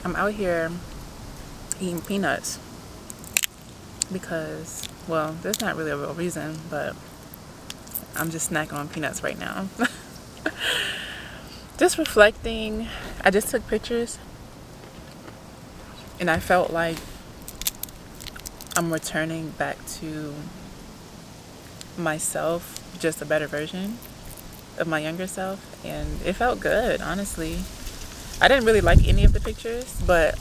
I'm out here eating peanuts because, well, there's not really a real reason, but I'm just snacking on peanuts right now. Just reflecting. I just took pictures and I felt like I'm returning back to myself, just a better version of my younger self, and it felt good, honestly. I didn't really like any of the pictures, but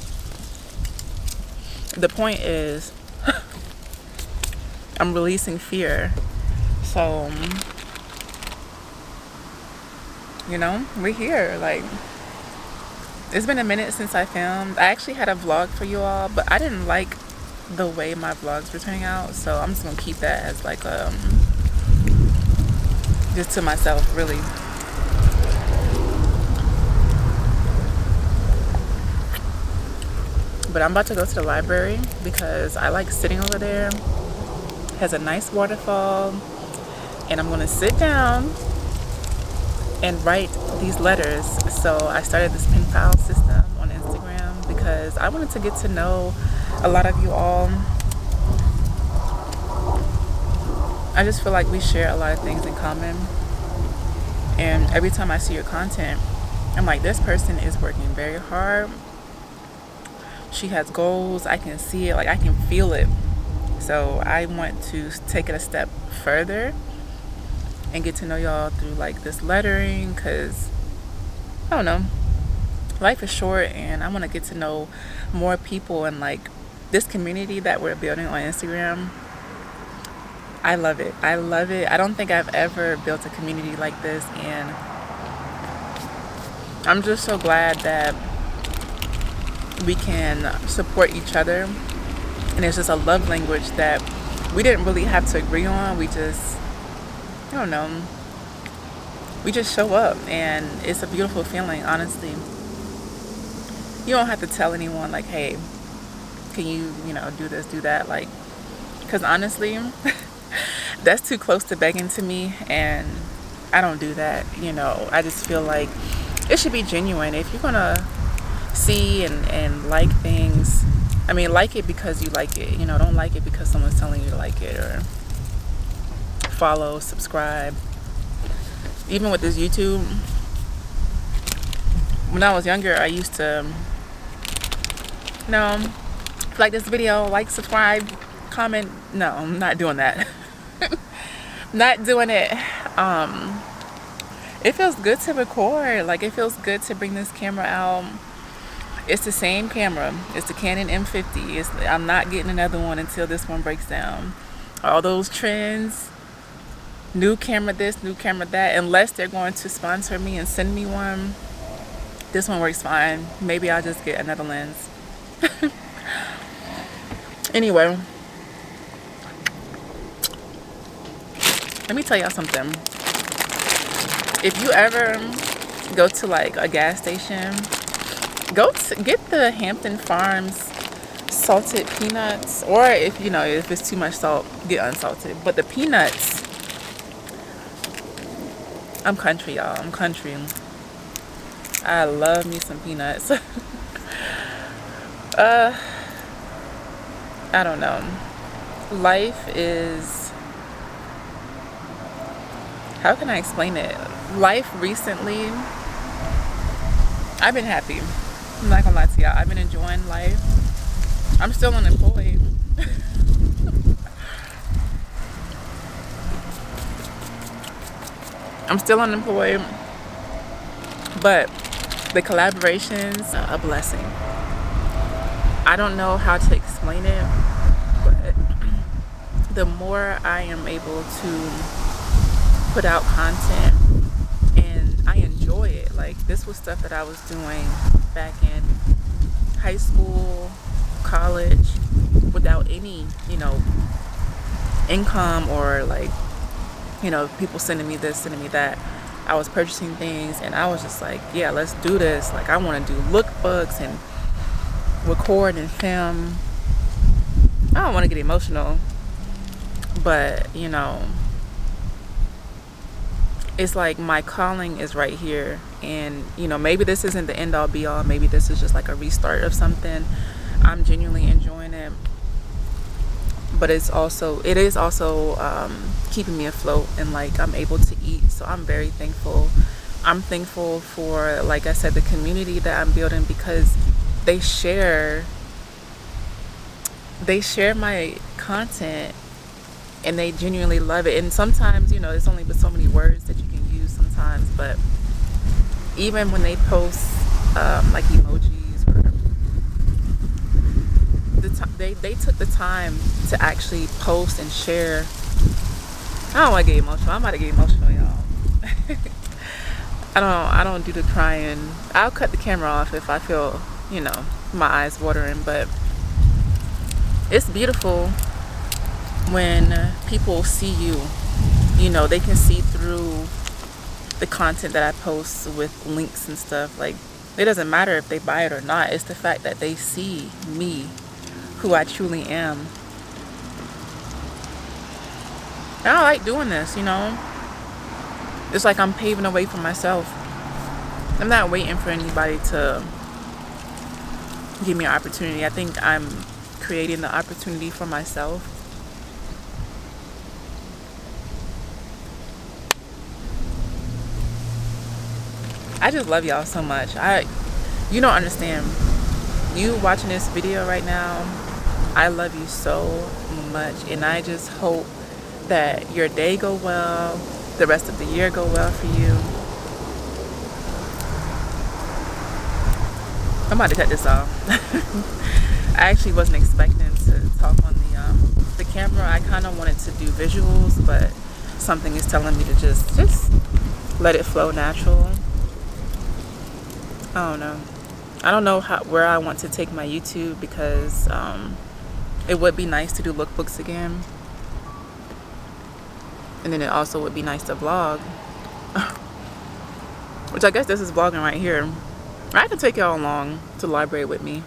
the point is I'm releasing fear. So, you know, we're here. Like, it's been a minute since I filmed. I actually had a vlog for you all, but I didn't like the way my vlogs were turning out, so I'm just gonna keep that as like just to myself, really. But I'm about to go to the library because I like sitting over there. It has a nice waterfall, and I'm gonna sit down and write these letters. So I started this pen pal system on Instagram because I wanted to get to know a lot of you all. I just feel like we share a lot of things in common, and every time I see your content, I'm like, this person is working very hard. She has goals. I can see it, like I can feel it. So I want to take it a step further and get to know y'all through like this lettering, because I don't know, life is short and I want to get to know more people, and like this community that we're building on Instagram, I love it. I love it. I don't think I've ever built a community like this, and I'm just so glad that we can support each other, and it's just a love language that we didn't really have to agree on. We just, I don't know, we just show up, and it's a beautiful feeling, honestly. You don't have to tell anyone like, hey, can you, do this, do that, like, because honestly that's too close to begging to me, and I don't do that. I just feel like it should be genuine. If you're gonna see and like things, I mean, like it because you like it, don't like it because someone's telling you to like it, or follow, subscribe. Even with this YouTube, when I was younger, I used to, like this video, like, subscribe, comment. No, I'm not doing that. Not doing it. It feels good to record. Like, it feels good to bring this camera out. It's the same camera. It's the Canon M50. I'm not getting another one until this one breaks down. All those trends, new camera this, new camera that, unless they're going to sponsor me and send me one, this one works fine. Maybe I'll just get another lens. Anyway, let me tell y'all something. If you ever go to like a gas station, get the Hampton Farms salted peanuts, or if it's too much salt, get unsalted. But the peanuts, I'm country, y'all. I'm country. I love me some peanuts. I don't know. Life is, how can I explain it? Life recently, I've been happy. I'm not gonna lie to y'all. I've been enjoying life. I'm still unemployed. I'm still unemployed, but the collaborations are a blessing. I don't know how to explain it, but the more I am able to put out content, and I enjoy it. Like, this was stuff that I was doing back in high school, college, without any, income, or like, people sending me this, sending me that. I was purchasing things, and I was just like, yeah, let's do this. Like, I want to do lookbooks and record and film. I don't want to get emotional, but it's like my calling is right here. And, you know, maybe this isn't the end all be all. Maybe this is just like a restart of something. I'm genuinely enjoying it. But it is also keeping me afloat, and like I'm able to eat. So I'm very thankful. I'm thankful for, like I said, the community that I'm building, because they share my content and they genuinely love it. And sometimes, you know, there's only but so many words that you can use sometimes, but even when they post like emojis, or they took the time to actually post and share. I don't want to get emotional. I'm about to get emotional, y'all. I don't do the crying. I'll cut the camera off if I feel, you know, my eyes watering. But it's beautiful when people see you. You know, they can see through the content that I post with links and stuff. Like, it doesn't matter if they buy it or not. It's the fact that they see me, who I truly am. And I like doing this, you know. It's like I'm paving the way for myself. I'm not waiting for anybody to give me an opportunity. I think I'm creating the opportunity for myself. I just love y'all so much. You don't understand. You watching this video right now, I love you so much, and I just hope that your day go well, the rest of the year go well for you. I'm about to cut this off. I actually wasn't expecting to talk on the camera. I kind of wanted to do visuals, but something is telling me to just let it flow natural. I don't know. I don't know where I want to take my YouTube, because it would be nice to do lookbooks again. And then it also would be nice to vlog. Which I guess this is vlogging right here. I can take y'all along to the library with me.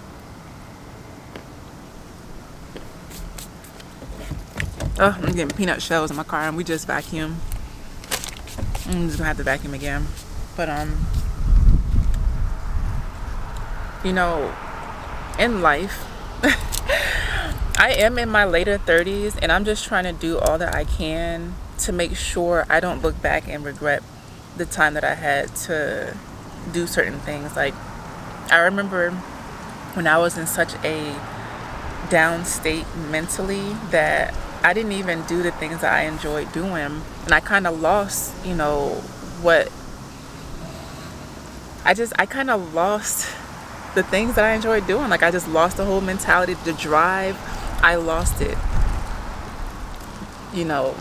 Oh, I'm getting peanut shells in my car, and we just vacuumed. I'm just gonna have to vacuum again. But you know, in life, I am in my later 30s, and I'm just trying to do all that I can to make sure I don't look back and regret the time that I had to do certain things. Like, I remember when I was in such a down state mentally that I didn't even do the things that I enjoyed doing, and I kind of lost, you know, what I kind of lost the things that I enjoyed doing. Like, I just lost the whole mentality, the drive. I lost it, you know.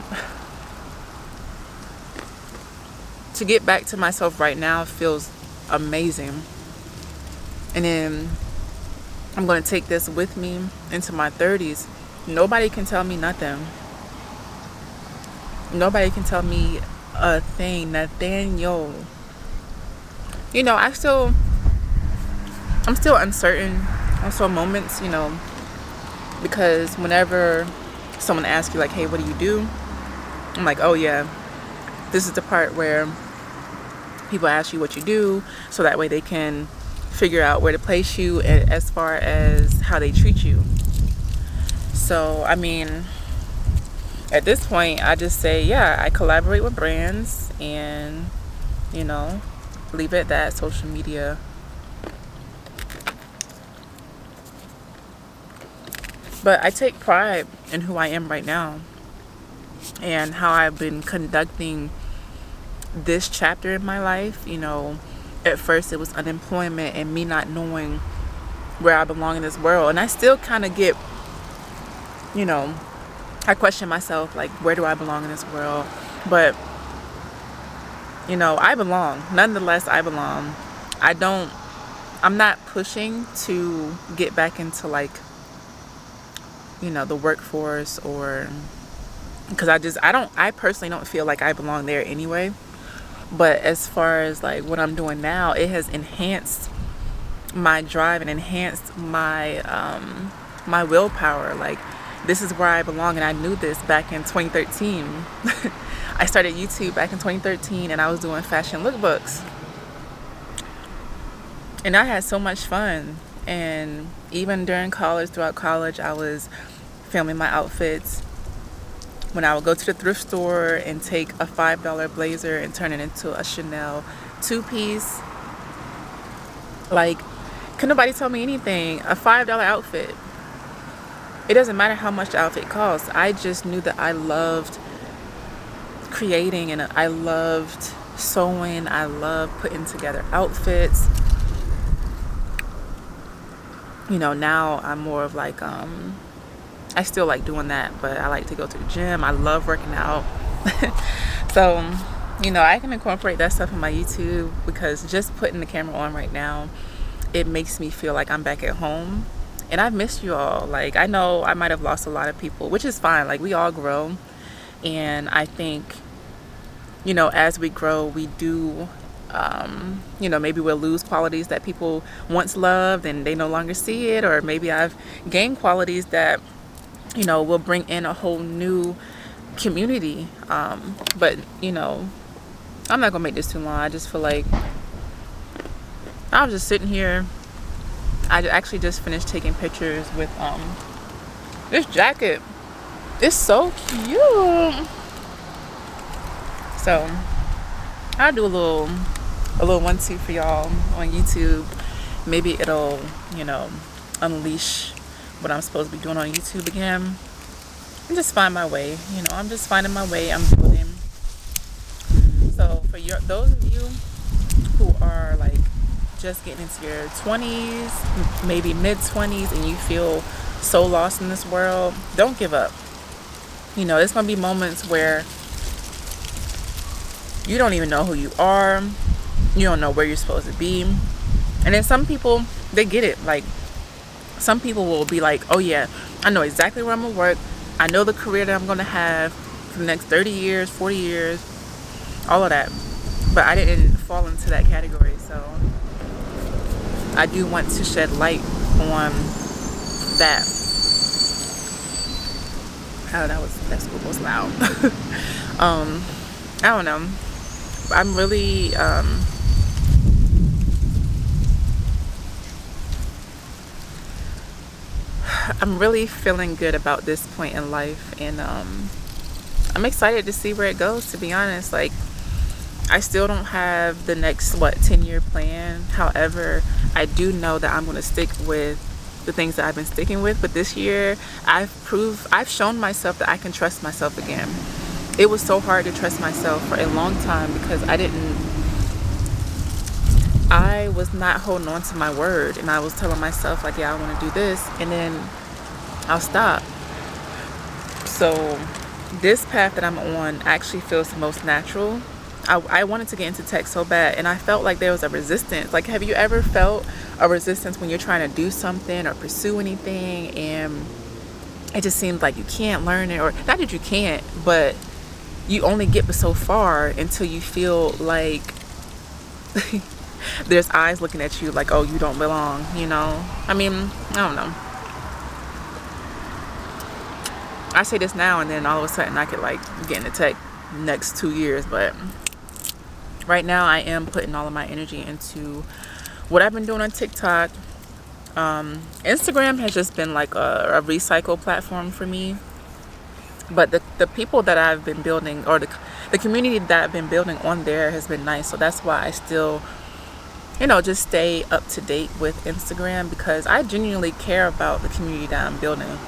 To get back to myself right now feels amazing. And then I'm going to take this with me into my 30s. Nobody can tell me nothing. Nobody can tell me a thing. Nathaniel. You know, I'm still uncertain on some moments, you know, because whenever someone asks you, like, hey, what do you do? I'm like, oh yeah, this is the part where people ask you what you do, so that way they can figure out where to place you as far as how they treat you. So, I mean, at this point, I just say, yeah, I collaborate with brands, and, you know, leave it at that. Social media. But I take pride in who I am right now, and how I've been conducting this chapter in my life. You know, at first it was unemployment and me not knowing where I belong in this world. And I still kind of get, you know, I question myself, like, where do I belong in this world? But, you know, I belong. Nonetheless, I belong. I'm not pushing to get back into, like, you know, the workforce, or because I personally don't feel like I belong there anyway. But as far as like what I'm doing now, it has enhanced my drive and enhanced my my willpower. Like, this is where I belong, and I knew this back in 2013. I started YouTube back in 2013, and I was doing fashion lookbooks. And I had so much fun. And even during college, throughout college, I was filming my outfits. When I would go to the thrift store and take a $5 blazer and turn it into a Chanel 2-piece. Like, could nobody tell me anything? A $5 outfit. It doesn't matter how much the outfit costs. I just knew that I loved creating, and I loved sewing. I loved putting together outfits. You know, now I'm more of like, I still like doing that, but I like to go to the gym. I love working out. So, you know, I can incorporate that stuff in my YouTube, because just putting the camera on right now, it makes me feel like I'm back at home. And I've missed you all. Like, I know I might have lost a lot of people, which is fine. Like, we all grow. And I think, you know, as we grow, we do, you know, maybe we'll lose qualities that people once loved and they no longer see it. Or maybe I've gained qualities that, you know, will bring in a whole new community. But, you know, I'm not gonna make this too long. I just feel like I was just sitting here. I actually just finished taking pictures with this jacket. It's so cute. So I'll do a little 1-2 for y'all on YouTube. Maybe it'll, you know, unleash what I'm supposed to be doing on YouTube again. And just find my way. You know, I'm just finding my way. I'm building. So for those of you who are like just getting into your 20s, maybe mid-20s, and you feel so lost in this world, don't give up. You know, there's gonna be moments where you don't even know who you are. You don't know where you're supposed to be. And then some people, they get it. Like, some people will be like, oh yeah, I know exactly where I'm gonna work. I know the career that I'm gonna have for the next 30 years, 40 years, all of that. But I didn't fall into that category, so I do want to shed light on that. Oh, that school was loud. I don't know. I'm really I'm really feeling good about this point in life, and I'm excited to see where it goes, to be honest. Like, I still don't have the next 10-year plan. However, I do know that I'm going to stick with the things that I've been sticking with. But this year, I've shown myself that I can trust myself again. It was so hard to trust myself for a long time, because I was not holding on to my word, and I was telling myself like, yeah, I want to do this, and then I'll stop. So this path that I'm on actually feels the most natural. I wanted to get into tech so bad, and I felt like there was a resistance. Like, have you ever felt a resistance when you're trying to do something or pursue anything, and it just seems like you can't learn it? Or not that you can't, but you only get so far until you feel like there's eyes looking at you like, oh, you don't belong, you know? I mean, I don't know. I say this now, and then all of a sudden I could like get into tech next 2 years, but right now I am putting all of my energy into what I've been doing on TikTok. Instagram has just been like a recycle platform for me, but the people that I've been building, or the community that I've been building on there, has been nice. So that's why I still, you know, just stay up to date with Instagram, because I genuinely care about the community that I'm building.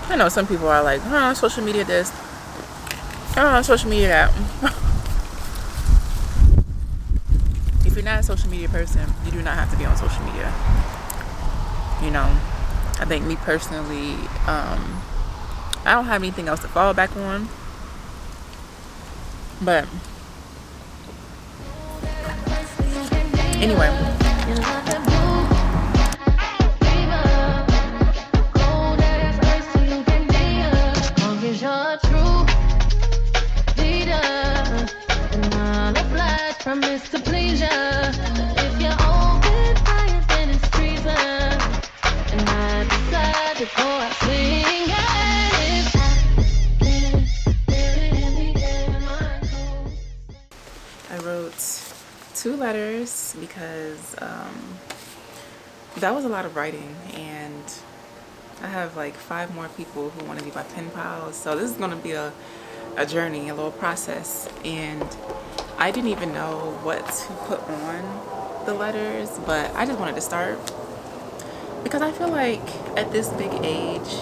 I know some people are like, oh, social media this, oh, social media that. If you're not a social media person, you do not have to be on social media. You know, I think me personally, I don't have anything else to fall back on. But anyway. Promise to please ya. If you're open fire, then it's treason. And I decide to go out swinging. 2 letters because that was a lot of writing, and I have like 5 more people who want to be my pen pals. So this is going to be a journey, a little process, and I didn't even know what to put on the letters, but I just wanted to start because I feel like at this big age,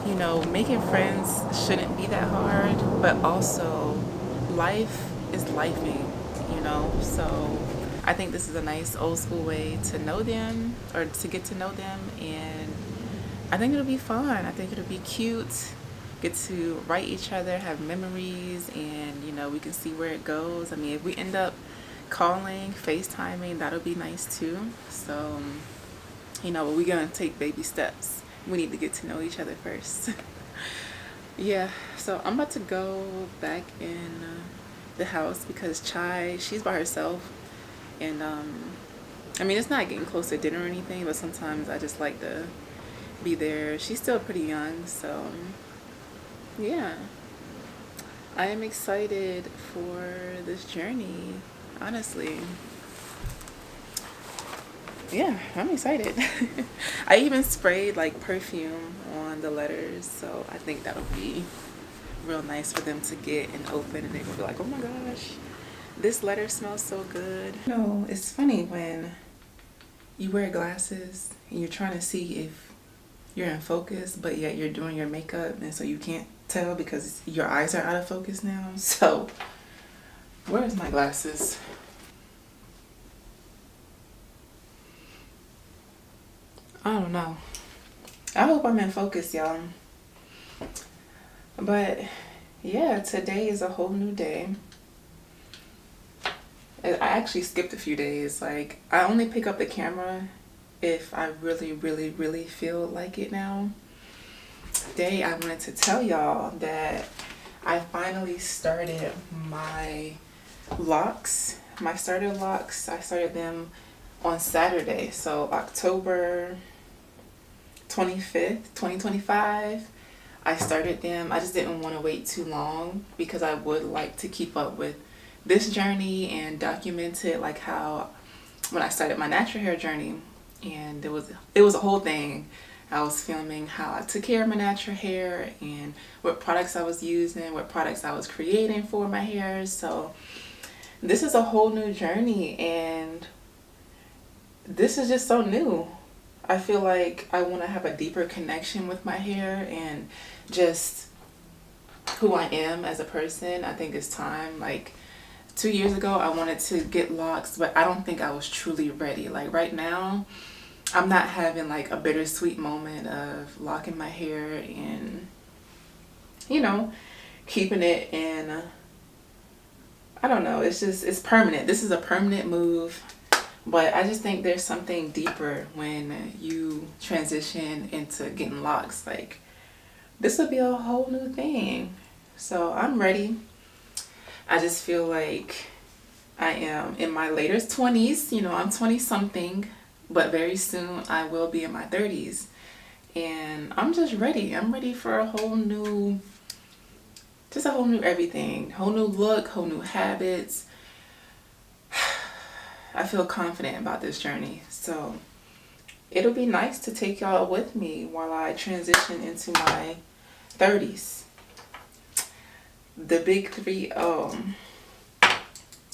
you know, making friends shouldn't be that hard, but also life is lifing, you know. So I think this is a nice old school way to know them, or to get to know them, and I think it'll be fun. I think it'll be cute. Get to write each other, have memories, and you know, we can see where it goes. I mean, if we end up calling, FaceTiming, that'll be nice too. So, you know, but we're gonna take baby steps. We need to get to know each other first. Yeah, so I'm about to go back in the house because Chai, she's by herself, and I mean, it's not getting close to dinner or anything, but sometimes I just like to be there. She's still pretty young, so yeah, I am excited for this journey, honestly. Yeah, I'm excited. I even sprayed like perfume on the letters, so I think that'll be real nice for them to get and open, and they're gonna be like, oh my gosh, this letter smells so good. You know, it's funny when you wear glasses and you're trying to see if you're in focus, but yet you're doing your makeup, and so you can't tell because your eyes are out of focus now. So where's my glasses? I don't know. I hope I'm in focus, y'all. But yeah, today is a whole new day. I actually skipped a few days. Like, I only pick up the camera if I really feel like it now. Today I wanted to tell y'all that I finally started my locks, my starter locks. I started them on Saturday, so October 25th, 2025. I started them. I just didn't want to wait too long because I would like to keep up with this journey and document it, like how when I started my natural hair journey, and it was a whole thing. I was filming how I took care of my natural hair and what products I was using, what products I was creating for my hair. So this is a whole new journey, and this is just so new. I feel like I want to have a deeper connection with my hair and just who I am as a person. I think it's time. Like 2 years ago, I wanted to get locks, but I don't think I was truly ready. Like right now, I'm not having like a bittersweet moment of locking my hair and, you know, keeping it in. I don't know. It's just, it's permanent. This is a permanent move. But I just think there's something deeper when you transition into getting locks. Like, this will be a whole new thing. So I'm ready. I just feel like I am in my later 20s. You know, I'm 20 something, but very soon I will be in my 30s. And I'm just ready. I'm ready for a whole new, just a whole new everything. Whole new look, whole new habits. I feel confident about this journey, so it'll be nice to take y'all with me while I transition into my 30s. The big 3-0.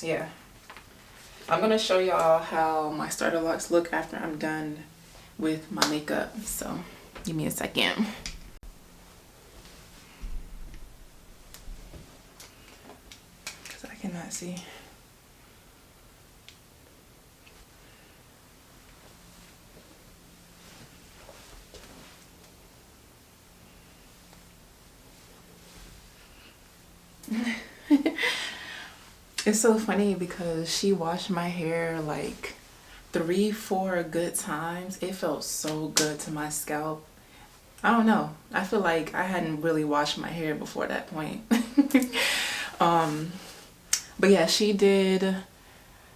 Yeah. I'm going to show y'all how my starter locks look after I'm done with my makeup, so give me a second. Because I cannot see. It's so funny because she washed my hair like 3-4 good times. It felt so good to my scalp. I don't know. I feel like I hadn't really washed my hair before that point. But yeah, she did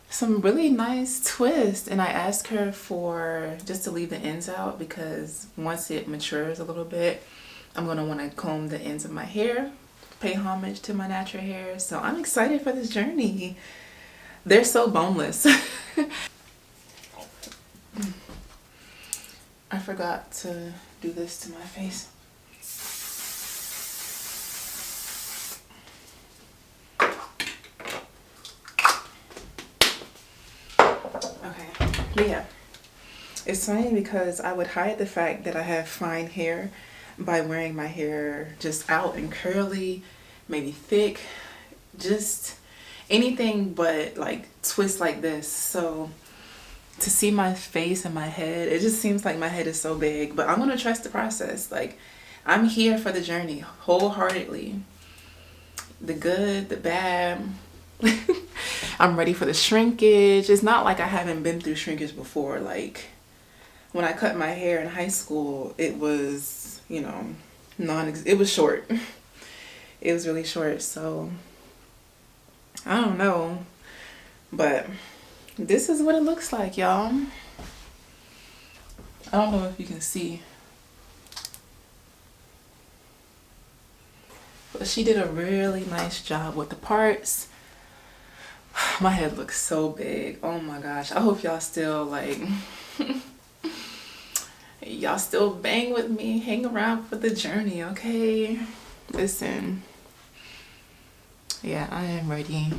some really nice twists, and I asked her for just to leave the ends out because once it matures a little bit, I'm gonna want to comb the ends of my hair, pay homage to my natural hair. So I'm excited for this journey. They're so boneless. I forgot to do this to my face. Okay, but yeah. It's funny because I would hide the fact that I have fine hair by wearing my hair just out and curly, maybe thick, just anything but like twist like this. So to see my face and my head, it just seems like my head is so big, but I'm gonna trust the process. Like, I'm here for the journey wholeheartedly. The good, the bad. I'm ready for the shrinkage. It's not like I haven't been through shrinkage before. Like, when I cut my hair in high school, it was, you know, it was short. It was really short, so I don't know. But this is what it looks like, y'all. I don't know if you can see. But she did a really nice job with the parts. My head looks so big. Oh my gosh. I hope y'all still like y'all still bang with me, hang around for the journey, okay? Listen. Yeah, I am ready.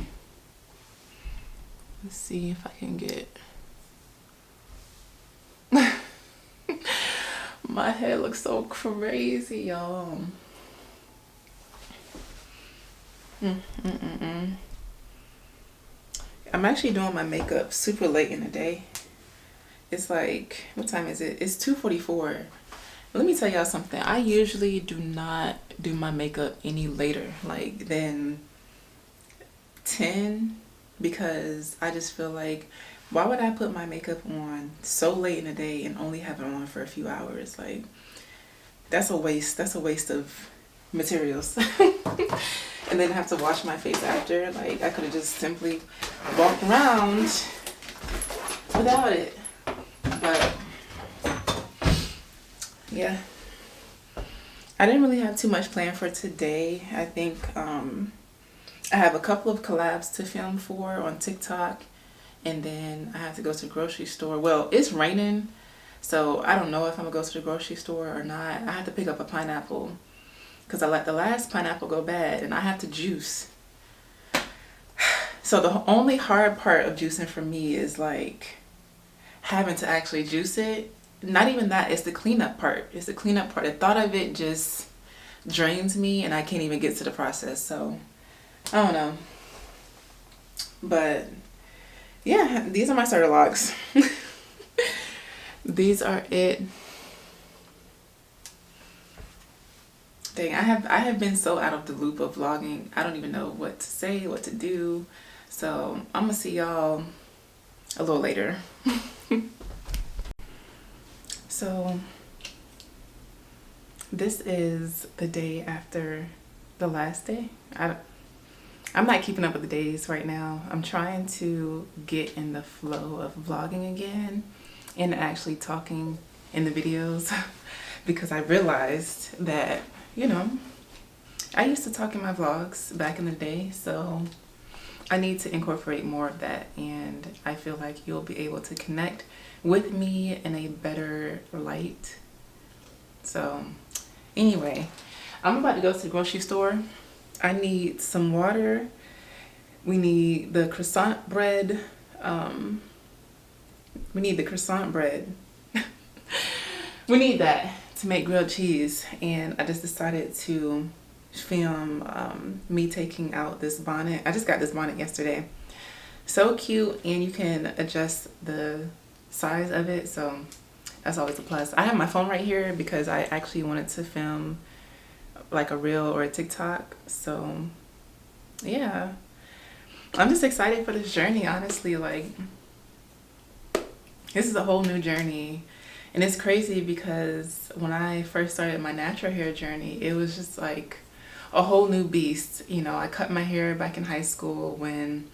Let's see if I can get my head looks so crazy, y'all. I'm actually doing my makeup super late in the day. It's like, what time is it? It's 2:44. Let me tell y'all something. I usually do not do my makeup any later, like than 10, because I just feel like, why would I put my makeup on so late in the day and only have it on for a few hours? Like, that's a waste. That's a waste of materials. And then have to wash my face after. Like, I could have just simply walked around without it. But yeah, I didn't really have too much planned for today. I think I have a couple of collabs to film for on TikTok, and then I have to go to the grocery store. Well, it's raining, so I don't know if I'm gonna go to the grocery store or not. I have to pick up a pineapple because I let the last pineapple go bad, and I have to juice. So the only hard part of juicing for me is like having to actually juice it. Not even that, it's the cleanup part. It's the cleanup part. The thought of it just drains me, and I can't even get to the process. So I don't know. But yeah, these are my starter locks. These are it. Dang, I have been so out of the loop of vlogging. I don't even know what to say, what to do. So I'm gonna see y'all a little later. So this is the day after the last day. I'm not keeping up with the days right now. I'm trying to get in the flow of vlogging again and actually talking in the videos because I realized that, you know, I used to talk in my vlogs back in the day, so I need to incorporate more of that, and I feel like you'll be able to connect with me in a better light. So anyway, I'm about to go to the grocery store. I need some water. We need the croissant bread. We need the croissant bread. We need that to make grilled cheese. And I just decided to film me taking out this bonnet. I just got this bonnet yesterday. So cute, and you can adjust the size of it, so that's always a plus. I have my phone right here because I actually wanted to film like a reel or a TikTok. So yeah, I'm just excited for this journey, honestly. Like, this is a whole new journey, and it's crazy because when I first started my natural hair journey, it was just like a whole new beast. You know, I cut my hair back in high school when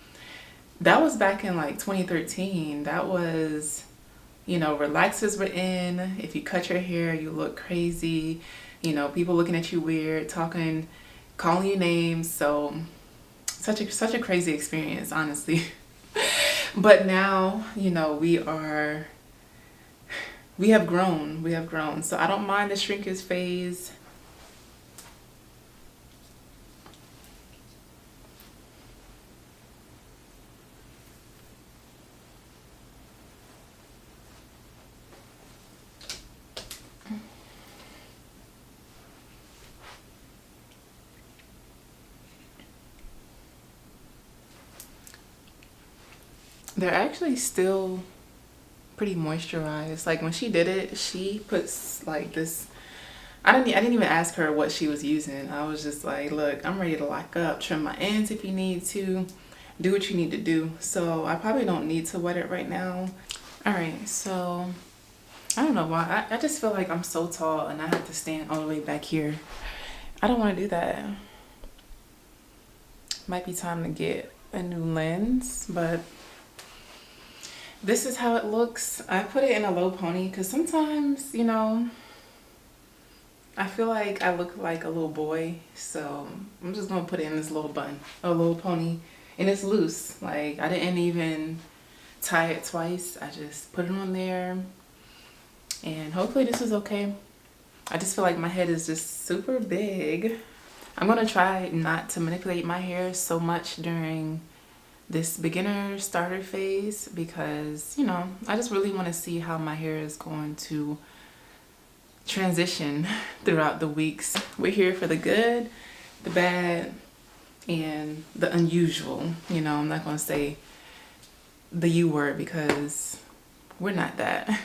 that was back in like 2013. That was, you know, relaxers were in. If you cut your hair, you look crazy. You know, people looking at you weird, talking, calling you names. So such a crazy experience, honestly. But now, you know, we have grown. So I don't mind the shrinkage phase. They're actually still pretty moisturized. Like when she did it, she puts like this. I didn't even ask her what she was using. I was just like, look, I'm ready to lock up, trim my ends if you need to, do what you need to do. So I probably don't need to wet it right now. All right, so I don't know why. I just feel like I'm so tall and I have to stand all the way back here. I don't want to do that. Might be time to get a new lens, but this is how it looks. I put it in a low pony because sometimes, you know, I feel like I look like a little boy. So I'm just going to put it in this little bun, a little pony. And it's loose. Like I didn't even tie it twice. I just put it on there. And hopefully this is okay. I just feel like my head is just super big. I'm going to try not to manipulate my hair so much during this beginner starter phase because, you know, I just really want to see how my hair is going to transition throughout the weeks. We're here for the good, the bad, and the unusual. You know, I'm not going to say the U word because we're not that.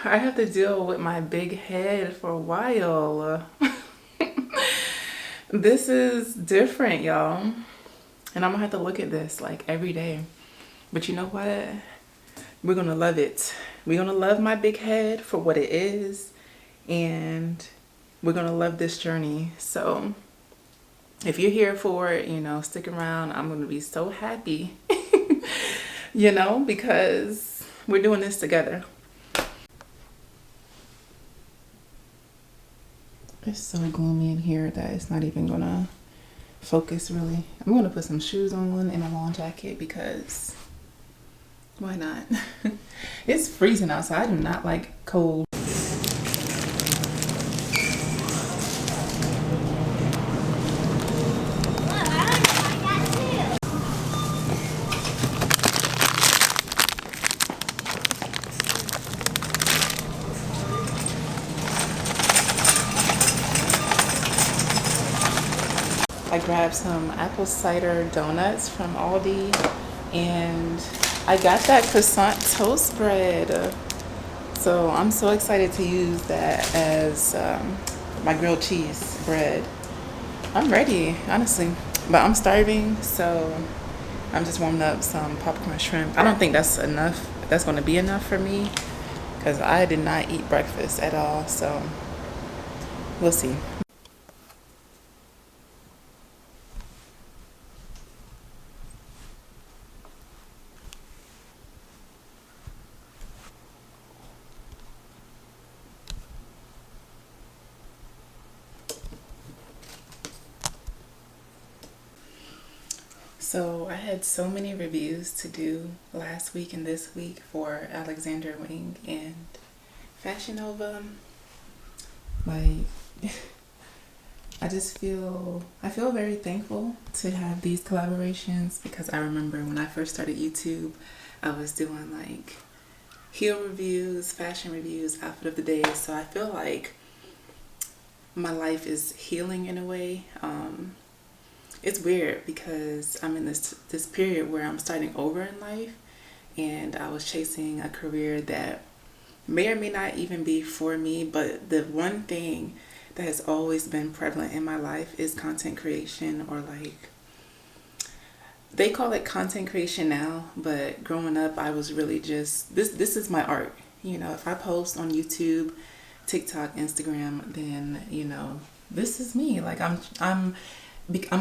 I have to deal with my big head for a while. This is different, y'all. And I'm gonna have to look at this like every day. But you know what? We're gonna love it. We're gonna love my big head for what it is. And we're gonna love this journey. So if you're here for it, you know, stick around. I'm gonna be so happy, you know, because we're doing this together. It's so gloomy in here that it's not even gonna focus really. I'm gonna put some shoes on and a long jacket because why not? It's freezing outside. I do not like cold. I grabbed some apple cider donuts from Aldi and I got that croissant toast bread. So I'm so excited to use that as my grilled cheese bread. I'm ready, honestly, but I'm starving, so I'm just warming up some popcorn shrimp. I don't think that's enough. That's going to be enough for me because I did not eat breakfast at all, so we'll see. So I had so many reviews to do last week and this week for Alexander Wang and Fashion Nova. Like, I feel very thankful to have these collaborations because I remember when I first started YouTube, I was doing like heel reviews, fashion reviews, outfit of the day. So I feel like my life is healing in a way. It's weird because I'm in this period where I'm starting over in life and I was chasing a career that may or may not even be for me, but the one thing that has always been prevalent in my life is content creation, or like they call it content creation now, but growing up I was really just this is my art. You know, if I post on YouTube, TikTok, Instagram, then you know this is me. Like I'm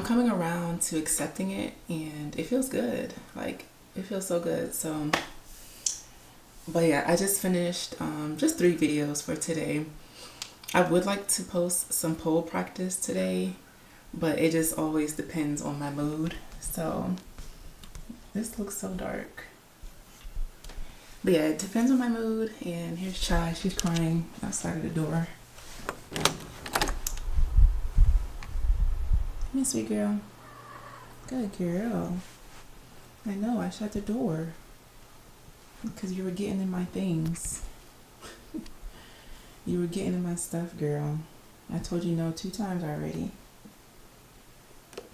coming around to accepting it, and it feels good. Like it feels so good. So, but yeah, I just finished just 3 videos for today. I would like to post some pole practice today, but it just always depends on my mood. So this looks so dark. But yeah, it depends on my mood. And here's Chai. She's crying outside of the door. Hey, sweet girl. Good girl. I know, I shut the door because you were getting in my things. You were getting in my stuff, girl. I told you no 2 times already.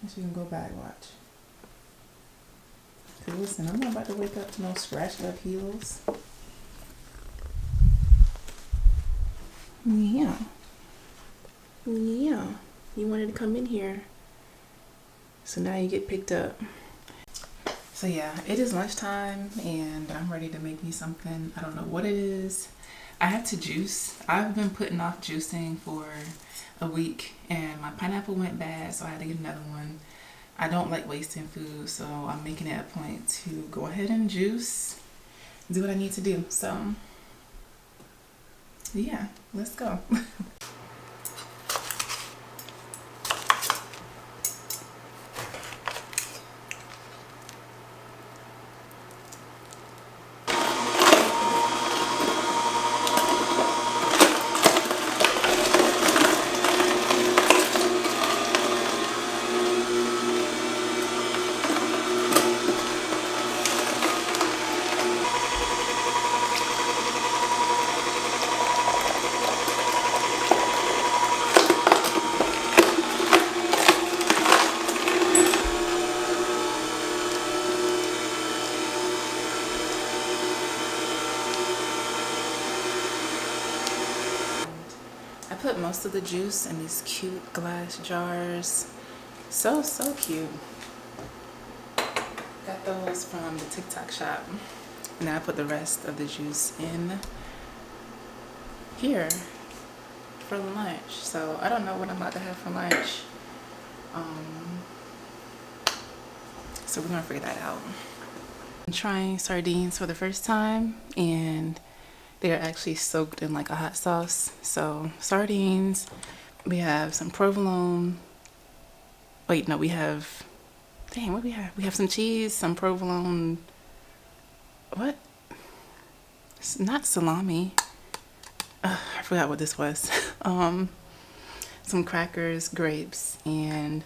So you can go back, watch. Cause listen, I'm not about to wake up to no scratched up heels. Yeah. Yeah. You wanted to come in here. So now you get picked up. So yeah, it is lunchtime and I'm ready to make me something. I don't know what it is. I have to juice. I've been putting off juicing for a week and my pineapple went bad, so I had to get another one. I don't like wasting food, so I'm making it a point to go ahead and juice, do what I need to do. So yeah, let's go. I put most of the juice in these cute glass jars. So cute. Got those from the TikTok shop. And then I put the rest of the juice in here for lunch. So I don't know what I'm about to have for lunch. So we're gonna figure that out. I'm trying sardines for the first time and they're actually soaked in like a hot sauce. So sardines, we have some provolone. Wait, no, we have, dang, what do we have? We have some cheese, some provolone, what? It's not salami. I forgot what this was. Some crackers, grapes, and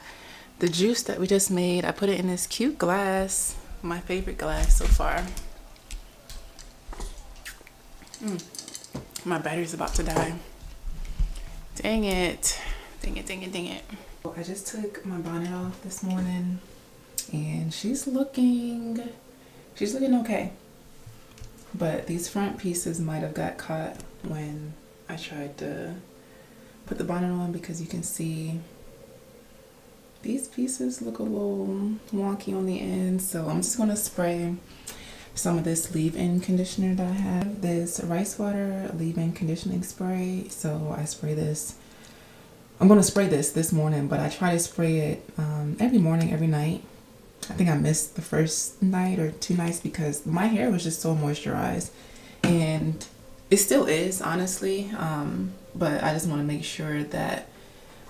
the juice that we just made. I put it in this cute glass, my favorite glass so far. My battery's about to die. Dang it. Dang it, dang it, dang it. I just took my bonnet off this morning and she's looking okay. But these front pieces might have got caught when I tried to put the bonnet on, because you can see these pieces look a little wonky on the end. So I'm just gonna spray some of this leave-in conditioner that I have. This rice water leave-in conditioning spray. So I spray this. I'm gonna spray this morning, but I try to spray it every morning, every night. I think I missed the first night or 2 nights because my hair was just so moisturized, and it still is, honestly. But I just want to make sure that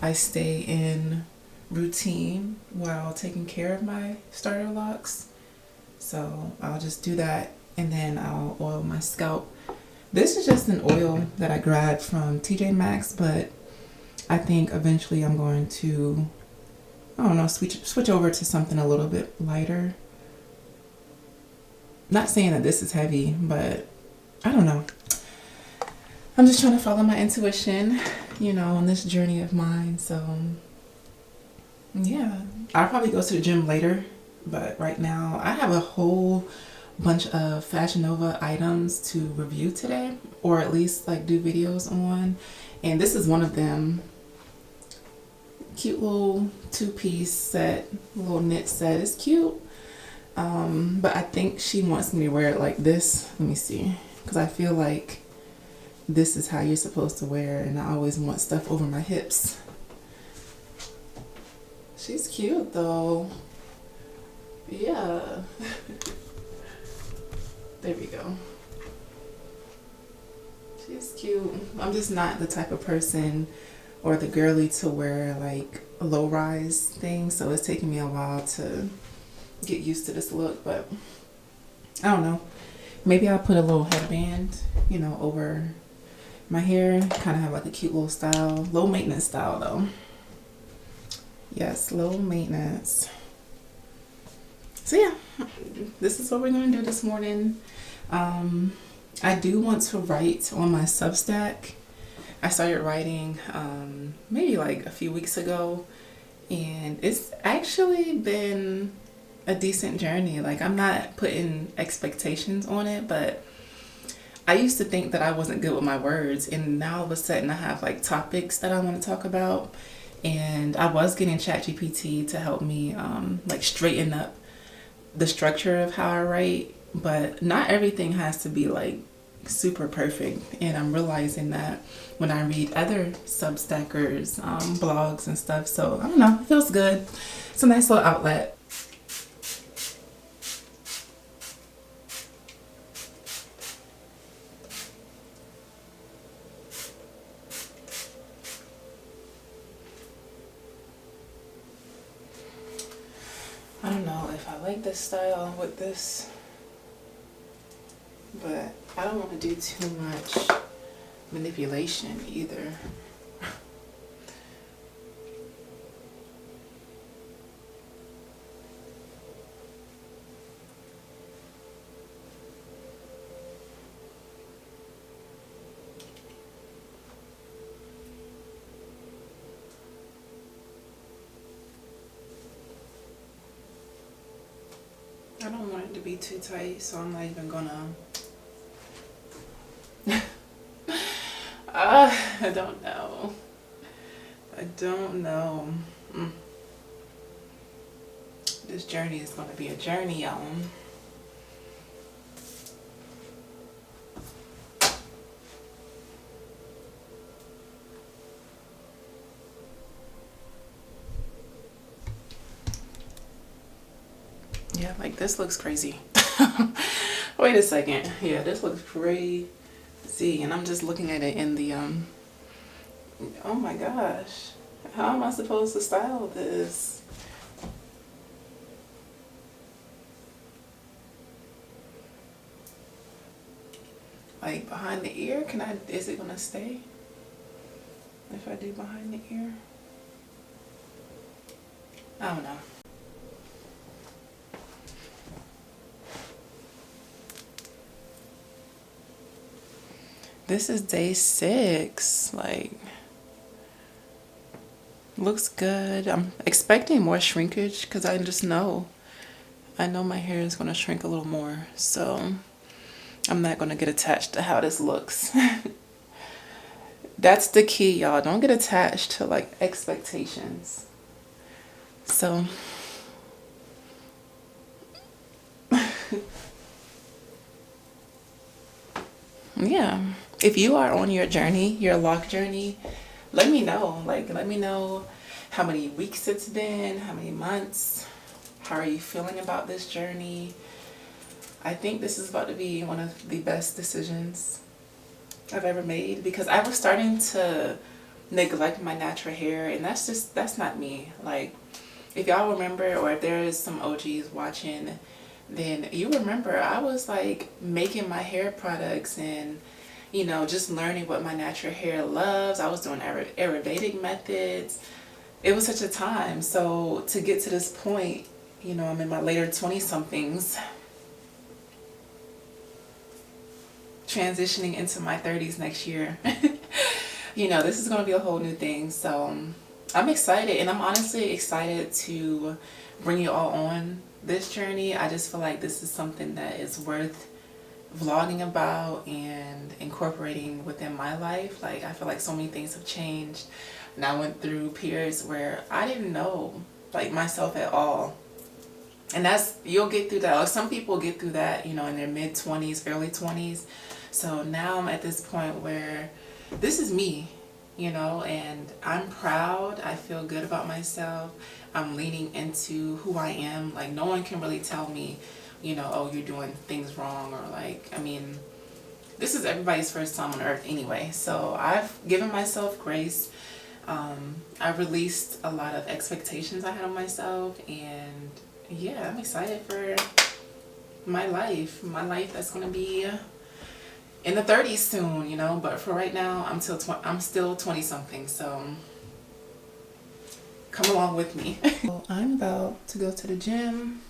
I stay in routine while taking care of my starter locks. So I'll just do that, and then I'll oil my scalp. This is just an oil that I grabbed from TJ Maxx, but I think eventually I'm going to, I don't know, switch over to something a little bit lighter. Not saying that this is heavy, but I don't know. I'm just trying to follow my intuition, you know, on this journey of mine. So yeah, I'll probably go to the gym later. But right now, I have a whole bunch of Fashion Nova items to review today, or at least like do videos on. And this is one of them. Cute little 2-piece set, little knit set. It's cute. But I think she wants me to wear it like this. Let me see. Because I feel like this is how you're supposed to wear, and I always want stuff over my hips. She's cute though. Yeah. There we go. She's cute. I'm just not the type of person or the girly to wear like low rise things, so it's taking me a while to get used to this look, but I don't know. Maybe I'll put a little headband, you know, over my hair. Kind of have like a cute little style. Low maintenance style though. Yes, low maintenance. So yeah, this is what we're going to do this morning. I do want to write on my Substack. I started writing maybe like a few weeks ago, and it's actually been a decent journey. Like, I'm not putting expectations on it, but I used to think that I wasn't good with my words, and now all of a sudden I have like topics that I want to talk about, and I was getting ChatGPT to help me like straighten up the structure of how I write, but not everything has to be like super perfect, and I'm realizing that when I read other Substackers blogs and stuff. So I don't know, it feels good. It's a nice little outlet. I don't know if I like this style with this, but I don't want to do too much manipulation either. I don't want it to be too tight, so I'm not even gonna I don't know. I don't know. This journey is gonna be a journey, y'all. Yeah, like this looks crazy. Wait a second. Yeah, this looks crazy. And I'm just looking at it in the oh my gosh. How am I supposed to style this? Like behind the ear, is it gonna stay? If I do behind the ear? I don't know. This is day 6, like, looks good. I'm expecting more shrinkage because I know my hair is going to shrink a little more, so I'm not going to get attached to how this looks. That's the key, y'all. Don't get attached to like expectations. So yeah, if you are on your journey, your lock journey, let me know. Like, let me know how many weeks it's been, how many months, how are you feeling about this journey. I think this is about to be one of the best decisions I've ever made, because I was starting to neglect my natural hair, and that's not me. Like, if y'all remember, or if there is some OGs watching, then you remember I was like making my hair products and, you know, just learning what my natural hair loves. I was doing Ayurvedic methods. It was such a time. So to get to this point, you know, I'm in my later 20-somethings, transitioning into my 30s next year. You know, this is going to be a whole new thing. So I'm excited, and I'm honestly excited to bring you all on this journey. I just feel like this is something that is worth vlogging about and incorporating within my life. Like, I feel like so many things have changed, and I went through periods where I didn't know like myself at all. And you'll get through that. Like, some people get through that, you know, in their mid-20s, early 20s. So now I'm at this point where this is me, you know, and I'm proud. I feel good about myself. I'm leaning into who I am. Like, no one can really tell me, you know, oh, you're doing things wrong, or like, I mean, this is everybody's first time on earth anyway. So I've given myself grace. I released a lot of expectations I had on myself, and yeah, I'm excited for my life that's gonna be in the 30s soon, you know. But for right now, I'm still 20 something, so come along with me. Well, I'm about to go to the gym.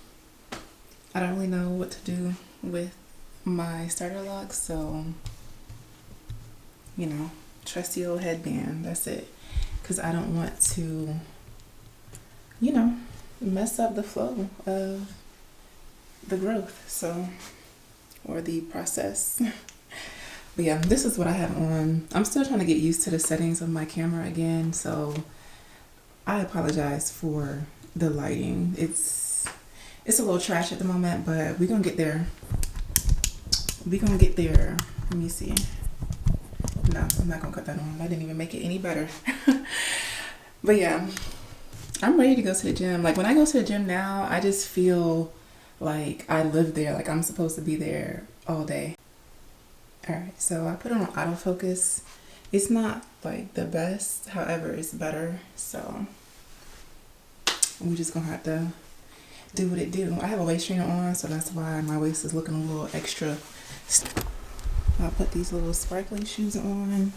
I don't really know what to do with my starter locks, so you know, trusty old headband, that's it. Because I don't want to, you know, mess up the flow of the growth, so, or the process. But yeah, this is what I have on. I'm still trying to get used to the settings of my camera again, so I apologize for the lighting. It's a little trash at the moment, but we're gonna get there. We're gonna get there. Let me see. No, I'm not gonna cut that on. I didn't even make it any better. But yeah, I'm ready to go to the gym. Like, when I go to the gym now, I just feel like I live there. Like, I'm supposed to be there all day. All right, so I put it on autofocus. It's not like the best, however, it's better. So we're just gonna have to do what it do. I have a waist trainer on, so that's why my waist is looking a little extra. I'll put these little sparkly shoes on,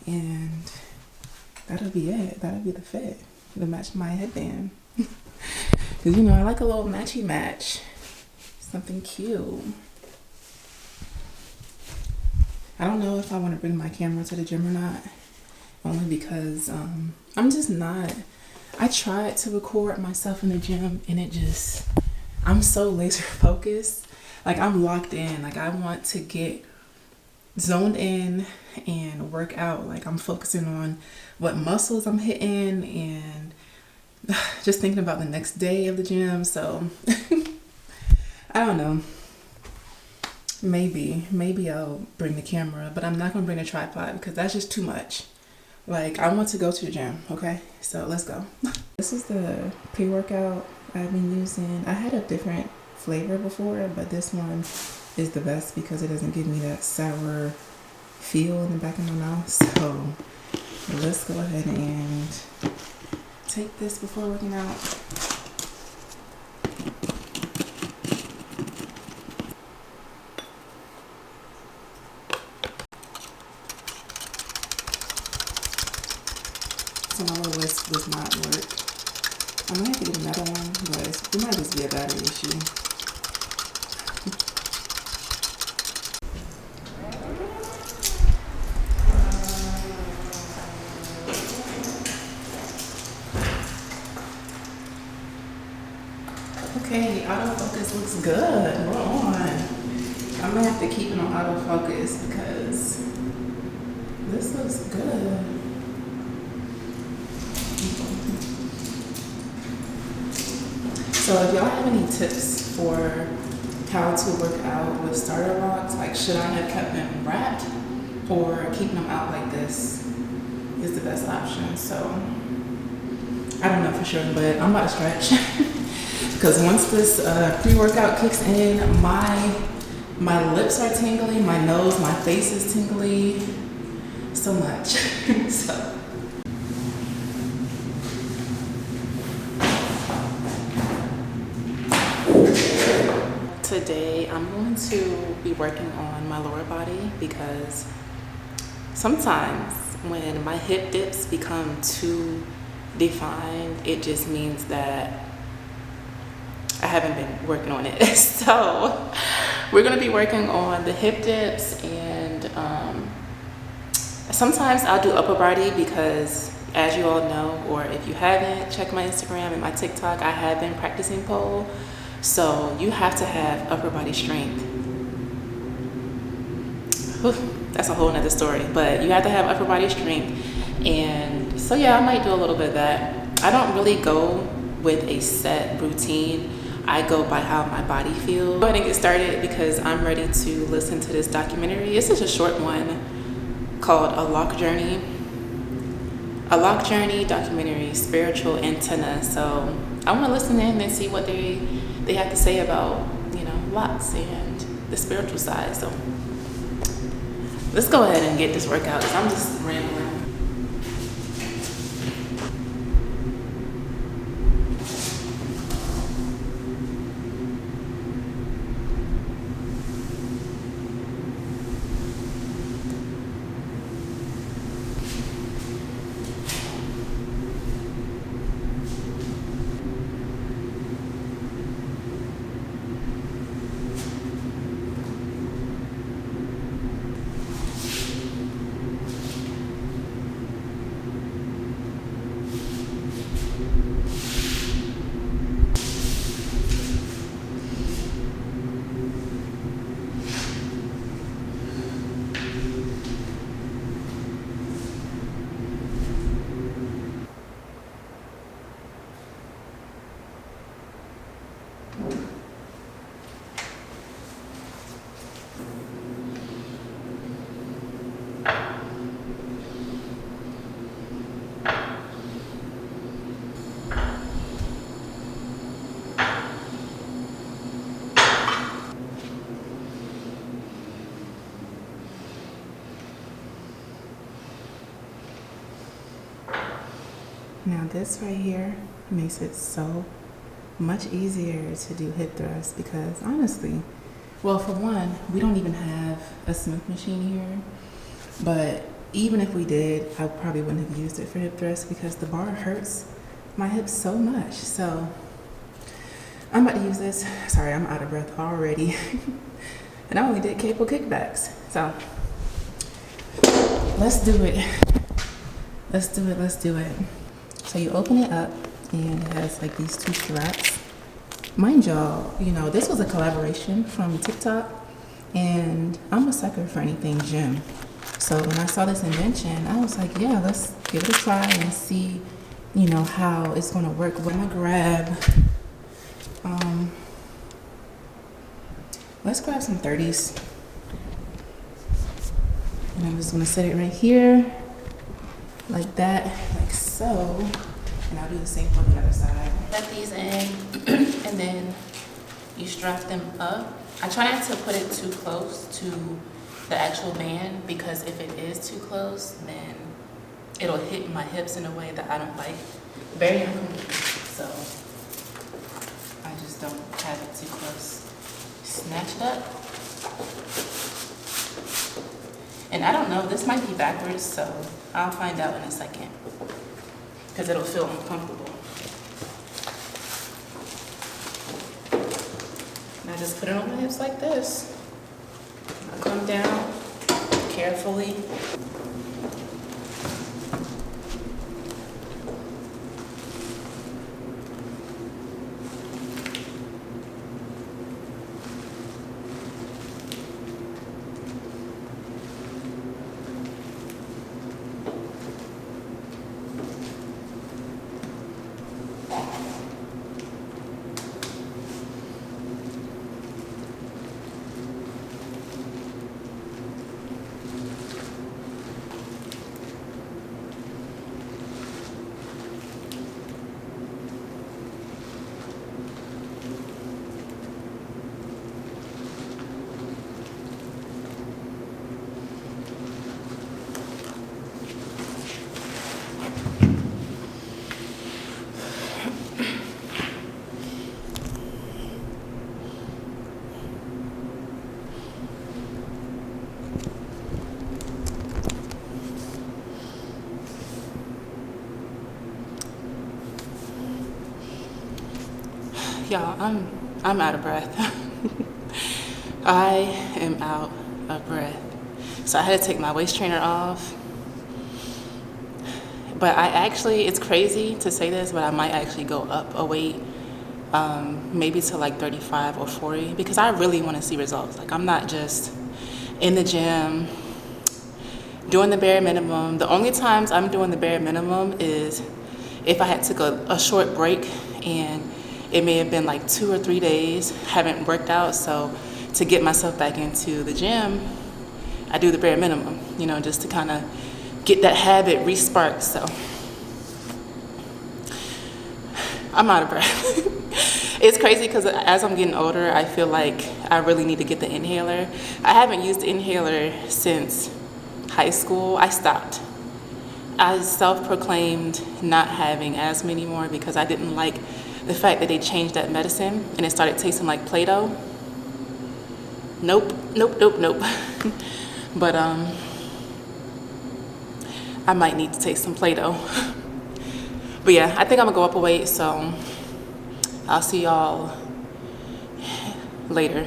and that'll be it. That'll be the fit to match my headband. Because, you know, I like a little matchy match. Something cute. I don't know if I want to bring my camera to the gym or not. Only because I'm just not. I tried to record myself in the gym, and it just, I'm so laser focused. Like, I'm locked in. Like, I want to get zoned in and work out. Like, I'm focusing on what muscles I'm hitting and just thinking about the next day of the gym. So I don't know, maybe I'll bring the camera, but I'm not gonna bring a tripod because that's just too much. Like, I want to go to the gym. Okay, so let's go. This is the pre-workout I've been using. I had a different flavor before, but this one is the best because it doesn't give me that sour feel in the back of my mouth. So let's go ahead and take this before working out. So my little list does not work. I might have to get another one, but it might just be a battery issue. Okay, autofocus looks good. We're on. I'm gonna have to keep it on autofocus because this looks good. So if y'all have any tips for how to work out with starter locks, like, should I have kept them wrapped or keeping them out like this is the best option? So I don't know for sure, but I'm about to stretch. Because once this pre-workout kicks in, my lips are tingly, my nose, my face is tingly, so much. So today I'm going to be working on my lower body because sometimes when my hip dips become too defined, it just means that I haven't been working on it. So we're going to be working on the hip dips, and sometimes I'll do upper body because, as you all know, or if you haven't checked my Instagram and my TikTok, I have been practicing pole. So you have to have upper body strength. Whew, that's a whole nother story, but you have to have upper body strength. And so yeah, I might do a little bit of that. I don't really go with a set routine. I go by how my body feels. Go ahead and get started because I'm ready to listen to this documentary. It's just a short one called A Lock Journey. A Lock Journey documentary, spiritual antenna. So I want to listen in and see what they have to say about, you know, locks and the spiritual side. So let's go ahead and get this workout because I'm just rambling. Now this right here makes it so much easier to do hip thrusts because honestly, well, for one, we don't even have a smooth machine here, but even if we did, I probably wouldn't have used it for hip thrusts because the bar hurts my hips so much. So I'm about to use this. Sorry, I'm out of breath already. And I only did cable kickbacks. So let's do it. Let's do it. So you open it up and it has like these two straps. Mind y'all, you know, this was a collaboration from TikTok and I'm a sucker for anything gym. So when I saw this invention, I was like, yeah, let's give it a try and see, you know, how it's gonna work. I'm gonna grab, let's grab some 30s. And I'm just gonna set it right here, like that, like so. And I'll do the same on the other side. Let these in, and then you strap them up. I try not to put it too close to the actual band because if it is too close, then it'll hit my hips in a way that I don't like. Very uncomfortable, so I just don't have it too close. Snatch it up. And I don't know, this might be backwards, so I'll find out in a second because it'll feel uncomfortable. And I just put it on my hips like this. I come down carefully. Y'all, I'm out of breath. I am out of breath. So I had to take my waist trainer off. But I actually, it's crazy to say this, but I might actually go up a weight, maybe to like 35 or 40, because I really want to see results. Like I'm not just in the gym doing the bare minimum. The only times I'm doing the bare minimum is if I had took a short break and it may have been like 2 or 3 days, haven't worked out. So to get myself back into the gym, I do the bare minimum, you know, just to kind of get that habit re-sparked. So I'm out of breath. It's crazy because as I'm getting older, I feel like I really need to get the inhaler. I haven't used the inhaler since high school. I stopped. I self-proclaimed not having asthma anymore because I didn't like the fact that they changed that medicine and it started tasting like Play-Doh. Nope. But I might need to take some Play-Doh. But yeah, I think I'm gonna go up a weight, so I'll see y'all later.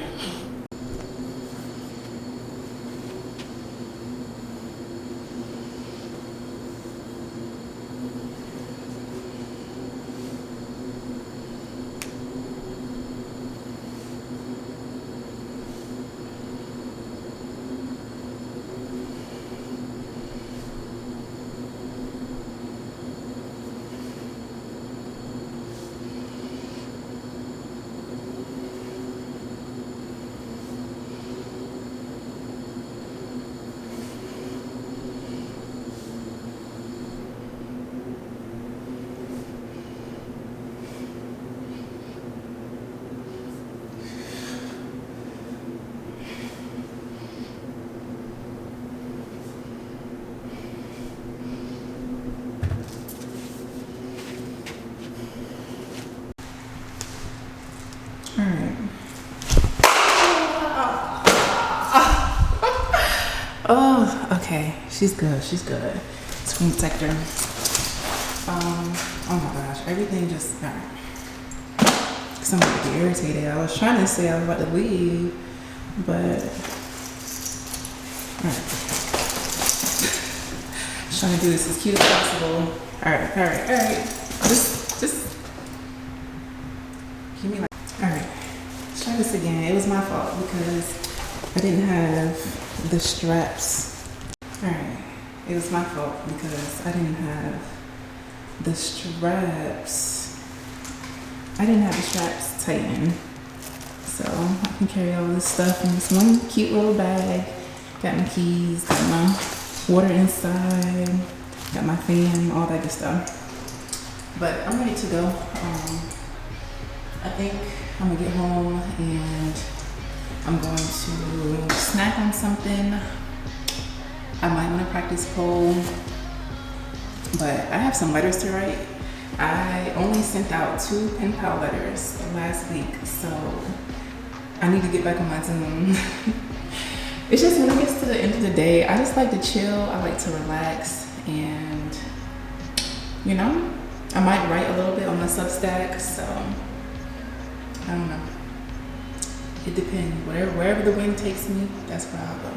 Oh, okay. She's good. Screen protector. Oh my gosh. Everything just, because I'm about to get irritated. I was trying to say I was about to leave, but, alright. Trying to do this as cute as possible. Alright. Just, give me like, alright. Let's try this again. It was my fault because I didn't have the straps. Alright, it was my fault because I didn't have the straps. I didn't have the straps tightened. So I can carry all this stuff in this one cute little bag. Got my keys, got my water inside, got my fan, all that good stuff. But I'm ready to go. I think I'm gonna get home and I'm going to snack on something. I might want to practice pole, but I have some letters to write. I only sent out 2 pen pal letters last week, so I need to get back on my Zoom. It's just when it gets to the end of the day, I just like to chill. I like to relax, and you know, I might write a little bit on my Substack. So I don't know. It depends. Wherever the wind takes me, that's where I'll go.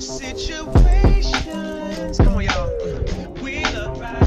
Situations. Come on, y'all. We look right.